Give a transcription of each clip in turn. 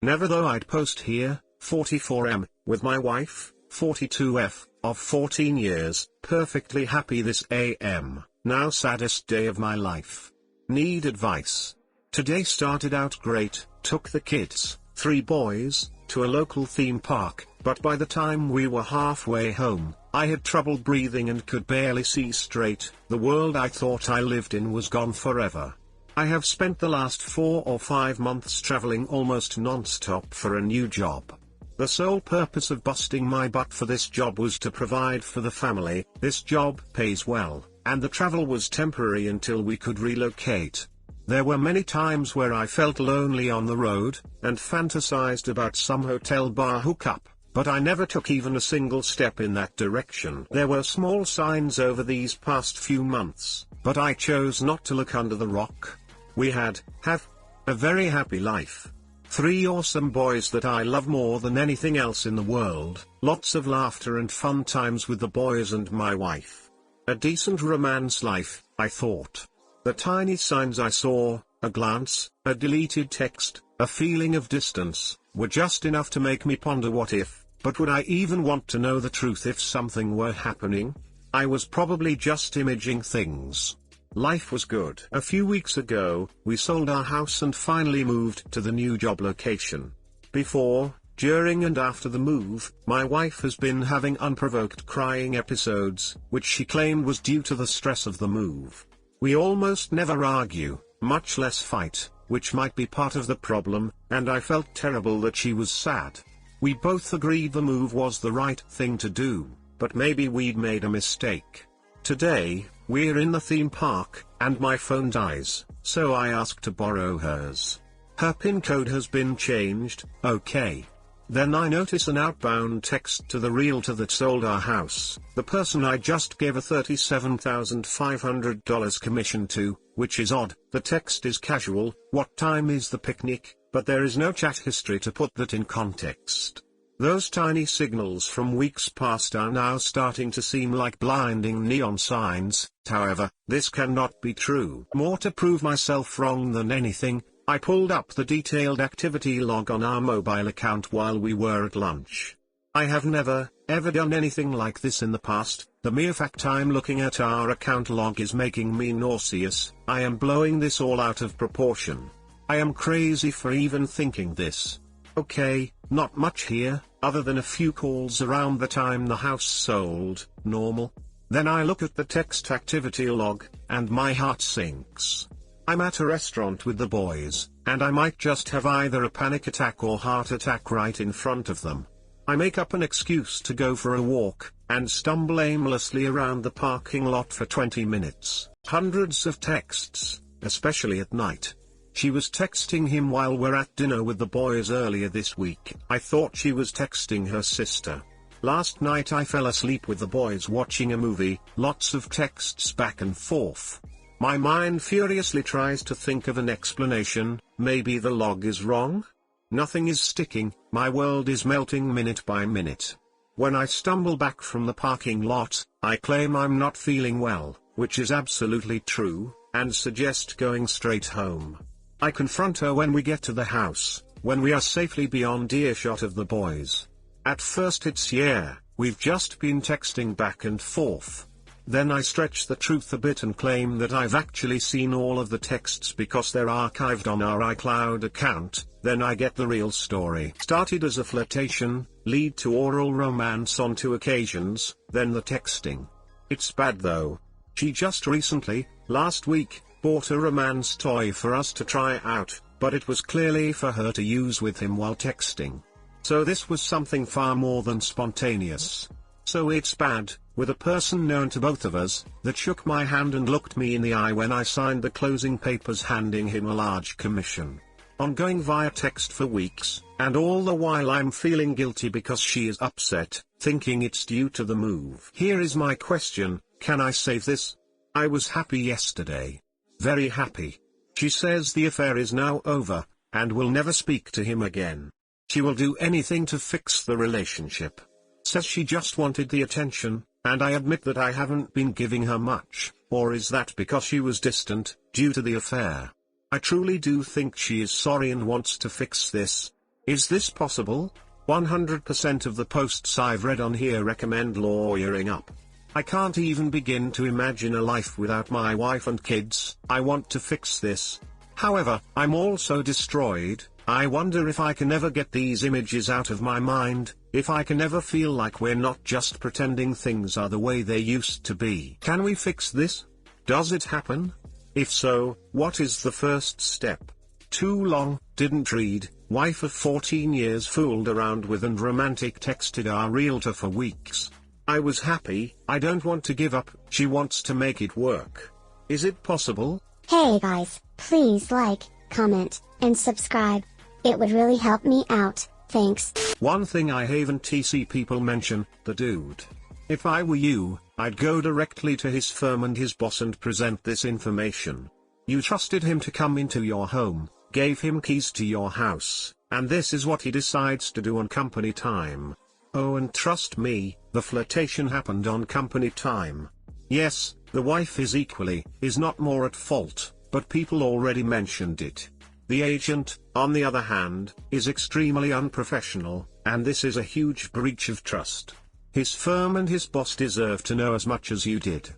Never though. I'd post here, 44M, with my wife, 42F, of 14 years, perfectly happy this AM, now saddest day of my life. Need advice. Today started out great, took the kids, 3 boys, to a local theme park, but by the time we were halfway home, I had trouble breathing and could barely see straight. The world I thought I lived in was gone forever. I have spent the last 4 or 5 months traveling almost non-stop for a new job. The sole purpose of busting my butt for this job was to provide for the family. This job pays well, and the travel was temporary until we could relocate. There were many times where I felt lonely on the road, and fantasized about some hotel bar hookup, but I never took even a single step in that direction. There were small signs over these past few months, but I chose not to look under the rock. We have a very happy life. 3 awesome boys that I love more than anything else in the world, lots of laughter and fun times with the boys and my wife. A decent romance life, I thought. The tiny signs I saw, a glance, a deleted text, a feeling of distance, were just enough to make me ponder what if, but would I even want to know the truth if something were happening? I was probably just imaging things. Life was good. A few weeks ago, we sold our house and finally moved to the new job location. Before, during and after the move, my wife has been having unprovoked crying episodes, which she claimed was due to the stress of the move. We almost never argue, much less fight, which might be part of the problem, and I felt terrible that she was sad. We both agreed the move was the right thing to do, but maybe we'd made a mistake. Today, we're in the theme park, and my phone dies, so I asked to borrow hers. Her PIN code has been changed, okay. Then I notice an outbound text to the realtor that sold our house, the person I just gave a $37,500 commission to, which is odd. The text is casual, what time is the picnic, but there is no chat history to put that in context. Those tiny signals from weeks past are now starting to seem like blinding neon signs. However, this cannot be true. More to prove myself wrong than anything, I pulled up the detailed activity log on our mobile account while we were at lunch. I have never, ever done anything like this in the past. The mere fact I'm looking at our account log is making me nauseous. I am blowing this all out of proportion. I am crazy for even thinking this. Okay, not much here, other than a few calls around the time the house sold, normal. Then I look at the text activity log, and my heart sinks. I'm at a restaurant with the boys, and I might just have either a panic attack or heart attack right in front of them. I make up an excuse to go for a walk, and stumble aimlessly around the parking lot for 20 minutes. Hundreds of texts, especially at night. She was texting him while we're at dinner with the boys earlier this week. I thought she was texting her sister. Last night I fell asleep with the boys watching a movie, lots of texts back and forth. My mind furiously tries to think of an explanation. Maybe the log is wrong? Nothing is sticking, my world is melting minute by minute. When I stumble back from the parking lot, I claim I'm not feeling well, which is absolutely true, and suggest going straight home. I confront her when we get to the house, when we are safely beyond earshot of the boys. At first it's yeah, we've just been texting back and forth. Then I stretch the truth a bit and claim that I've actually seen all of the texts because they're archived on our iCloud account. Then I get the real story. Started as a flirtation, lead to oral romance on 2 occasions, then the texting. It's bad though. She just recently, last week, bought a romance toy for us to try out, but it was clearly for her to use with him while texting. So this was something far more than spontaneous. So it's bad, with a person known to both of us, that shook my hand and looked me in the eye when I signed the closing papers handing him a large commission. Ongoing via text for weeks, and all the while I'm feeling guilty because she is upset, thinking it's due to the move. Here is my question, can I save this? I was happy yesterday. Very happy. She says the affair is now over, and will never speak to him again. She will do anything to fix the relationship. Says she just wanted the attention, and I admit that I haven't been giving her much, or is that because she was distant, due to the affair? I truly do think she is sorry and wants to fix this. Is this possible? 100% of the posts I've read on here recommend lawyering up. I can't even begin to imagine a life without my wife and kids. I want to fix this. However, I'm also destroyed. I wonder if I can ever get these images out of my mind, if I can ever feel like we're not just pretending things are the way they used to be. Can we fix this? Does it happen? If so, what is the first step? Too long, didn't read, wife of 14 years fooled around with and romantic texted our realtor for weeks. I was happy, I don't want to give up, she wants to make it work. Is it possible? Hey guys, please like, comment, and subscribe. It would really help me out, thanks. One thing I haven't see people mention, the dude. If I were you, I'd go directly to his firm and his boss and present this information. You trusted him to come into your home, gave him keys to your house, and this is what he decides to do on company time. Oh, and trust me, the flirtation happened on company time. Yes, the wife is not more at fault, but people already mentioned it. The agent, on the other hand, is extremely unprofessional, and this is a huge breach of trust. His firm and his boss deserve to know as much as you did.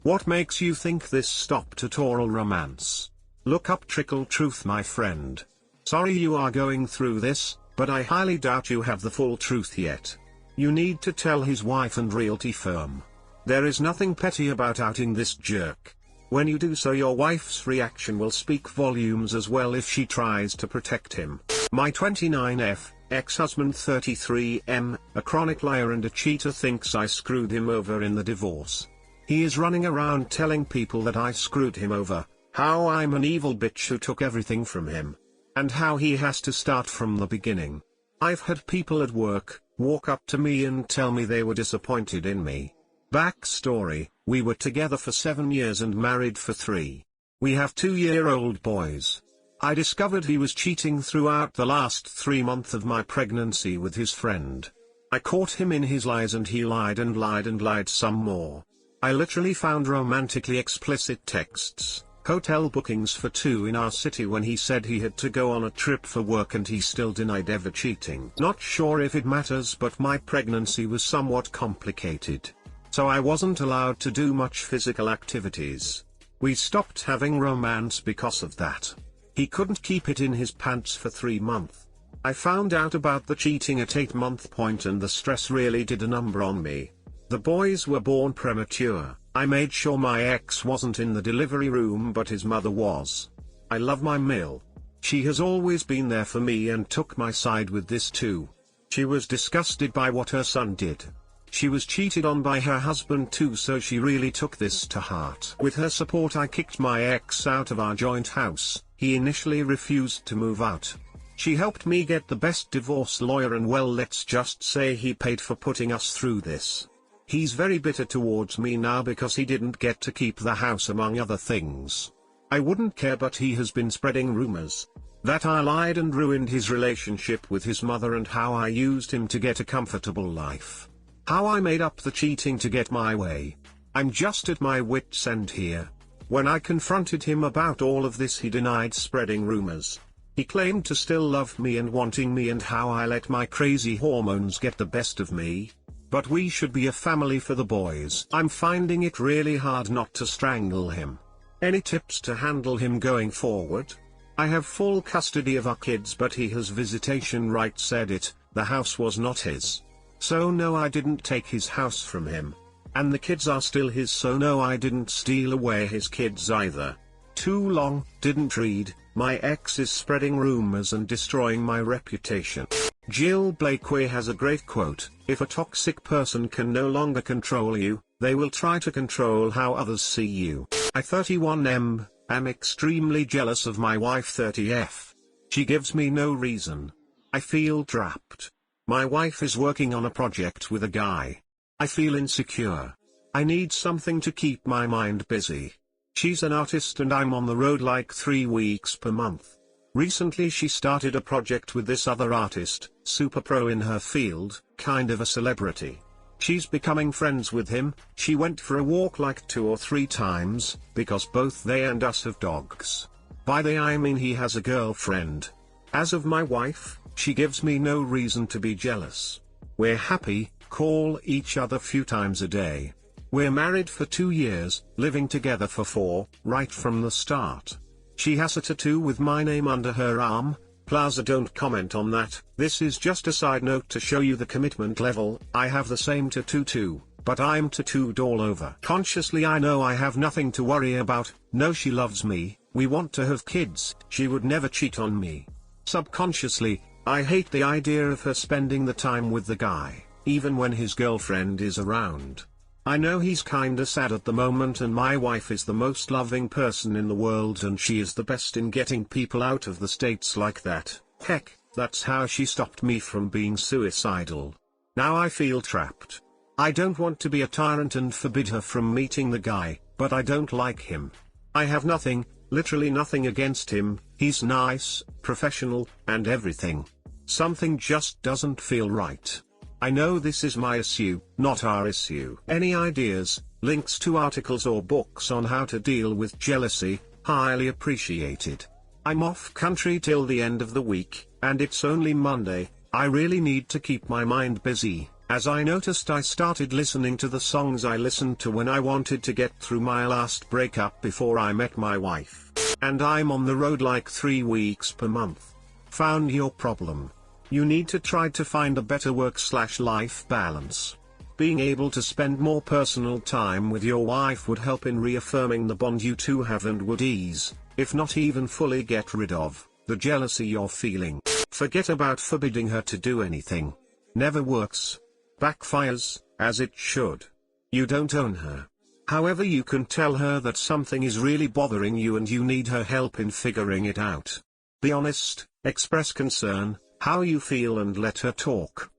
What makes you think this stopped at oral romance? Look up Trickle Truth, my friend. Sorry you are going through this, but I highly doubt you have the full truth yet. You need to tell his wife and realty firm. There is nothing petty about outing this jerk. When you do so, your wife's reaction will speak volumes as well if she tries to protect him. My 29F, ex-husband 33M, a chronic liar and a cheater, thinks I screwed him over in the divorce. He is running around telling people that I screwed him over, how I'm an evil bitch who took everything from him, and how he has to start from the beginning. I've had people at work walk up to me and tell me they were disappointed in me. Backstory: we were together for 7 years and married for 3. We have 2-year-old boys. I discovered he was cheating throughout the last 3 months of my pregnancy with his friend. I caught him in his lies and he lied and lied and lied some more. I literally found romantically explicit texts, hotel bookings for 2 in our city when he said he had to go on a trip for work, and he still denied ever cheating. Not sure if it matters, but my pregnancy was somewhat complicated, so I wasn't allowed to do much physical activities. We stopped having romance because of that. He couldn't keep it in his pants for 3 months. I found out about the cheating at 8-month point, and the stress really did a number on me. The boys were born premature. I made sure my ex wasn't in the delivery room, but his mother was. I love my Mill. She has always been there for me and took my side with this too. She was disgusted by what her son did. She was cheated on by her husband too, so she really took this to heart. With her support, I kicked my ex out of our joint house. He initially refused to move out. She helped me get the best divorce lawyer, and well, let's just say he paid for putting us through this. He's very bitter towards me now because he didn't get to keep the house, among other things. I wouldn't care, but he has been spreading rumors that I lied and ruined his relationship with his mother, and how I used him to get a comfortable life. How I made up the cheating to get my way. I'm just at my wit's end here. When I confronted him about all of this, he denied spreading rumors. He claimed to still love me and wanting me, and how I let my crazy hormones get the best of me. But we should be a family for the boys. I'm finding it really hard not to strangle him. Any tips to handle him going forward? I have full custody of our kids, but he has visitation rights. Edit: the house was not his. So no, I didn't take his house from him. And the kids are still his, so no, I didn't steal away his kids either. Too long, didn't read. My ex is spreading rumors and destroying my reputation. Jill Blakely has a great quote: if a toxic person can no longer control you, they will try to control how others see you. I 31M, am extremely jealous of my wife 30F. She gives me no reason. I feel trapped. My wife is working on a project with a guy. I feel insecure. I need something to keep my mind busy. She's an artist and I'm on the road like 3 weeks per month. Recently she started a project with this other artist, super pro in her field, kind of a celebrity. She's becoming friends with him. She went for a walk like 2 or 3 times, because both they and us have dogs. By they I mean he has a girlfriend. As of my wife, She gives me no reason to be jealous. We're happy, call each other few times a day. We're married for 2 years, living together for 4, right from the start. She has a tattoo with my name under her arm. Plaza, don't comment on that. This is just a side note to show you the commitment level. I have the same tattoo too, but I'm tattooed all over. Consciously I know I have nothing to worry about. No, she loves me, we want to have kids, she would never cheat on me. Subconsciously, I hate the idea of her spending the time with the guy, even when his girlfriend is around. I know he's kinda sad at the moment, and my wife is the most loving person in the world and she is the best in getting people out of the States like that. Heck, that's how she stopped me from being suicidal. Now I feel trapped. I don't want to be a tyrant and forbid her from meeting the guy, but I don't like him. I have nothing, literally nothing against him, he's nice, professional, and everything. Something just doesn't feel right. I know this is my issue, not our issue. Any ideas, links to articles or books on how to deal with jealousy, highly appreciated. I'm off country till the end of the week, and it's only Monday. I really need to keep my mind busy, as I noticed I started listening to the songs I listened to when I wanted to get through my last breakup before I met my wife. And I'm on the road like 3 weeks per month. Found your problem. You need to try to find a better work/life balance. Being able to spend more personal time with your wife would help in reaffirming the bond you two have and would ease, if not even fully get rid of, the jealousy you're feeling. Forget about forbidding her to do anything. Never works. Backfires, as it should. You don't own her. However, you can tell her that something is really bothering you and you need her help in figuring it out. Be honest, express concern, how you feel, and let her talk.